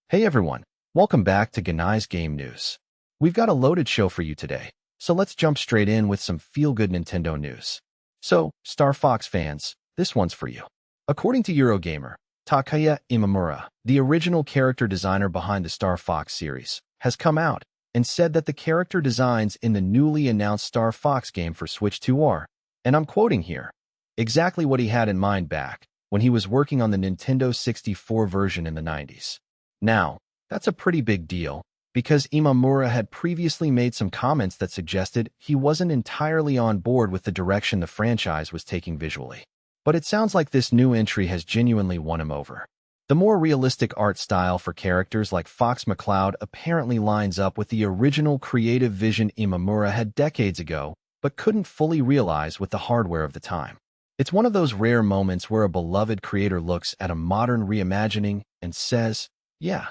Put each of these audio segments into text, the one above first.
Hey everyone, welcome back to Genai Game News. We've got a loaded show for you today, so let's jump straight in with some feel-good Nintendo news. So, Star Fox fans, this one's for you. According to Eurogamer, Takaya Imamura, the original character designer behind the Star Fox series, has come out and said that the character designs in the newly announced Star Fox game for Switch 2 are, and I'm quoting here, exactly what he had in mind back when he was working on the Nintendo 64 version in the 90s. Now, that's a pretty big deal, because Imamura had previously made some comments that suggested he wasn't entirely on board with the direction the franchise was taking visually. But it sounds like this new entry has genuinely won him over. The more realistic art style for characters like Fox McCloud apparently lines up with the original creative vision Imamura had decades ago, but couldn't fully realize with the hardware of the time. It's one of those rare moments where a beloved creator looks at a modern reimagining and says, "Yeah,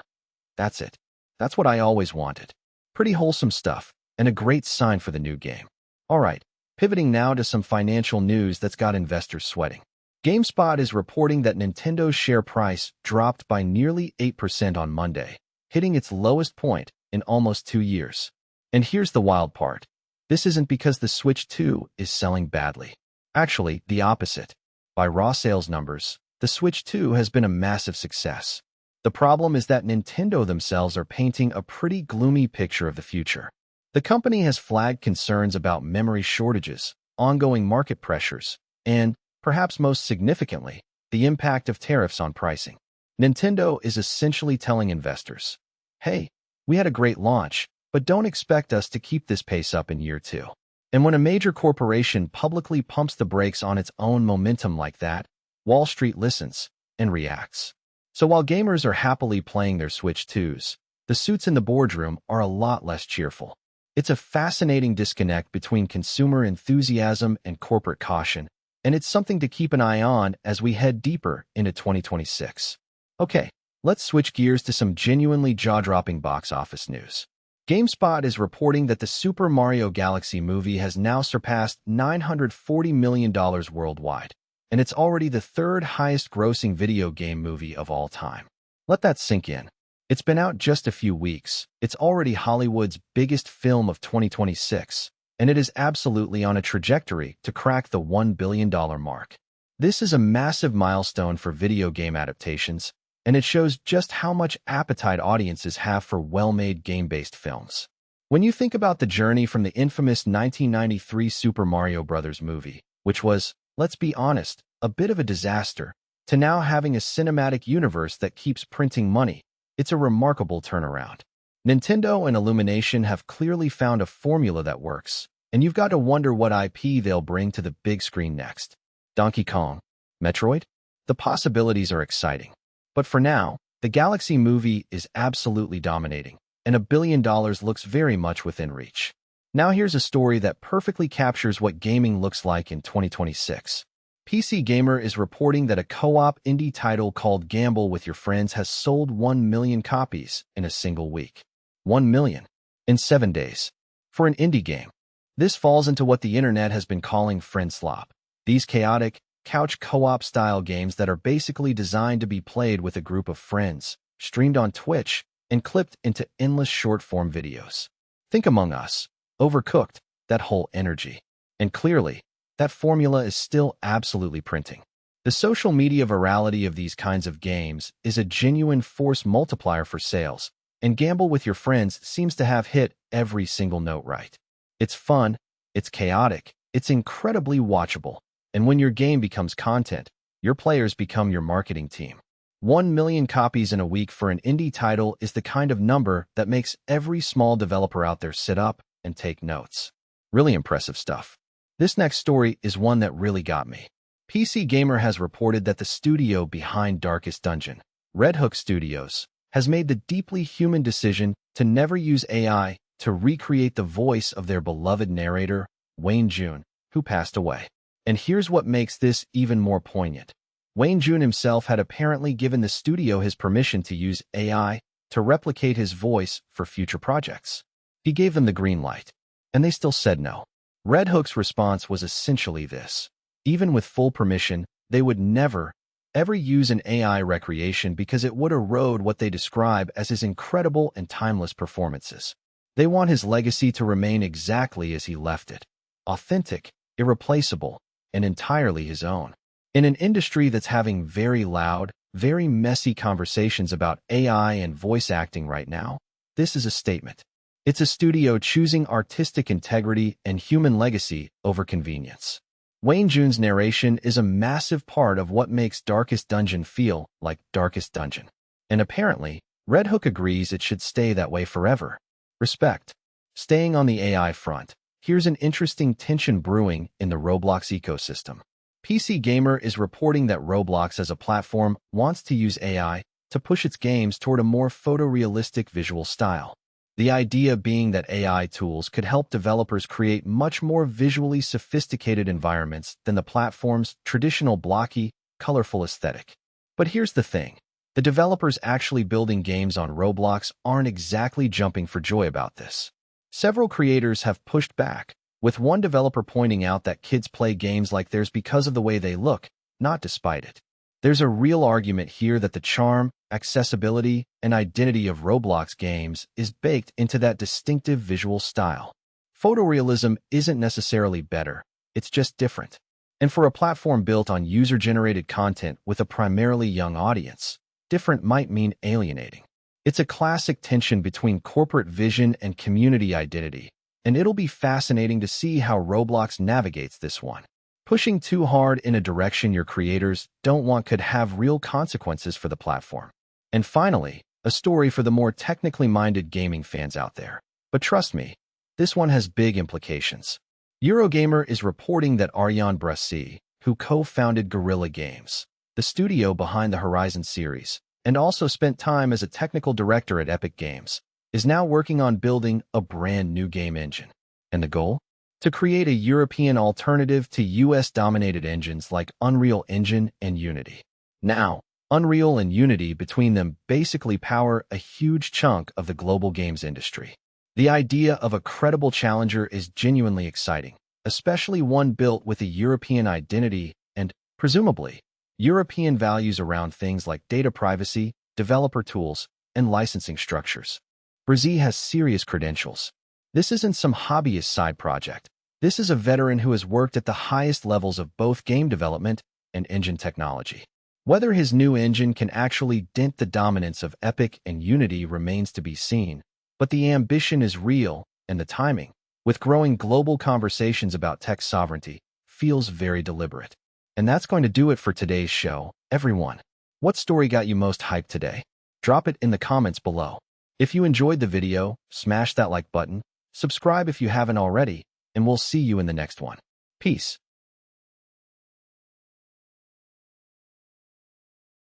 that's it. That's what I always wanted." Pretty wholesome stuff, and a great sign for the new game. Alright, pivoting now to some financial news that's got investors sweating. GameSpot is reporting that Nintendo's share price dropped by nearly 8% on Monday, hitting its lowest point in almost 2 years. And here's the wild part. This isn't because the Switch 2 is selling badly. Actually, the opposite. By raw sales numbers, the Switch 2 has been a massive success. The problem is that Nintendo themselves are painting a pretty gloomy picture of the future. The company has flagged concerns about memory shortages, ongoing market pressures, and, perhaps most significantly, the impact of tariffs on pricing. Nintendo is essentially telling investors, "Hey, we had a great launch, but don't expect us to keep this pace up in year 2. And when a major corporation publicly pumps the brakes on its own momentum like that, Wall Street listens and reacts. So while gamers are happily playing their Switch 2s, the suits in the boardroom are a lot less cheerful. It's a fascinating disconnect between consumer enthusiasm and corporate caution, and it's something to keep an eye on as we head deeper into 2026. Okay, let's switch gears to some genuinely jaw-dropping box office news. GameSpot is reporting that the Super Mario Galaxy movie has now surpassed $940 million worldwide, and it's already the third highest-grossing video game movie of all time. Let that sink in. It's been out just a few weeks. It's already Hollywood's biggest film of 2026, and it is absolutely on a trajectory to crack the $1 billion mark. This is a massive milestone for video game adaptations, and it shows just how much appetite audiences have for well-made game-based films. When you think about the journey from the infamous 1993 Super Mario Bros. Movie, which was, let's be honest, a bit of a disaster, to now having a cinematic universe that keeps printing money, it's a remarkable turnaround. Nintendo and Illumination have clearly found a formula that works, and you've got to wonder what IP they'll bring to the big screen next. Donkey Kong? Metroid? The possibilities are exciting. But for now, the Galaxy movie is absolutely dominating, and $1 billion looks very much within reach. Now here's a story that perfectly captures what gaming looks like in 2026. PC Gamer is reporting that a co-op indie title called Gamble with Your Friends has sold 1 million copies in a single week. 1 million in 7 days. For an indie game. This falls into what the internet has been calling friend slop. These chaotic, couch co-op style games that are basically designed to be played with a group of friends, streamed on Twitch, and clipped into endless short-form videos. Think Among Us. Overcooked, that whole energy. And clearly, that formula is still absolutely printing. The social media virality of these kinds of games is a genuine force multiplier for sales, and Gamble with Your Friends seems to have hit every single note right. It's fun, it's chaotic, it's incredibly watchable, and when your game becomes content, your players become your marketing team. 1 million copies in a week for an indie title is the kind of number that makes every small developer out there sit up and take notes. Really impressive stuff. This next story is one that really got me. PC Gamer has reported that the studio behind Darkest Dungeon, Red Hook Studios, has made the deeply human decision to never use AI to recreate the voice of their beloved narrator, Wayne June, who passed away. And here's what makes this even more poignant. Wayne June himself had apparently given the studio his permission to use AI to replicate his voice for future projects. He gave them the green light, and they still said no. Red Hook's response was essentially this. Even with full permission, they would never, ever use an AI recreation because it would erode what they describe as his incredible and timeless performances. They want his legacy to remain exactly as he left it, authentic, irreplaceable, and entirely his own. In an industry that's having very loud, very messy conversations about AI and voice acting right now, this is a statement. It's a studio choosing artistic integrity and human legacy over convenience. Wayne June's narration is a massive part of what makes Darkest Dungeon feel like Darkest Dungeon. And apparently, Red Hook agrees it should stay that way forever. Respect. Staying on the AI front, here's an interesting tension brewing in the Roblox ecosystem. PC Gamer is reporting that Roblox as a platform wants to use AI to push its games toward a more photorealistic visual style. The idea being that AI tools could help developers create much more visually sophisticated environments than the platform's traditional blocky, colorful aesthetic. But here's the thing. The developers actually building games on Roblox aren't exactly jumping for joy about this. Several creators have pushed back, with one developer pointing out that kids play games like theirs because of the way they look, not despite it. There's a real argument here that the charm, accessibility, and identity of Roblox games is baked into that distinctive visual style. Photorealism isn't necessarily better, it's just different. And for a platform built on user-generated content with a primarily young audience, different might mean alienating. It's a classic tension between corporate vision and community identity, and it'll be fascinating to see how Roblox navigates this one. Pushing too hard in a direction your creators don't want could have real consequences for the platform. And finally, a story for the more technically minded gaming fans out there. But trust me, this one has big implications. Eurogamer is reporting that Ariane Bressy, who co-founded Guerrilla Games, the studio behind the Horizon series, and also spent time as a technical director at Epic Games, is now working on building a brand new game engine. And the goal? To create a European alternative to US-dominated engines like Unreal Engine and Unity. Now, Unreal and Unity between them basically power a huge chunk of the global games industry. The idea of a credible challenger is genuinely exciting, especially one built with a European identity and, presumably, European values around things like data privacy, developer tools, and licensing structures. Bressy has serious credentials. This isn't some hobbyist side project. This is a veteran who has worked at the highest levels of both game development and engine technology. Whether his new engine can actually dent the dominance of Epic and Unity remains to be seen, but the ambition is real, and the timing, with growing global conversations about tech sovereignty, feels very deliberate. And that's going to do it for today's show, everyone. What story got you most hyped today? Drop it in the comments below. If you enjoyed the video, smash that like button, subscribe if you haven't already, and we'll see you in the next one. Peace.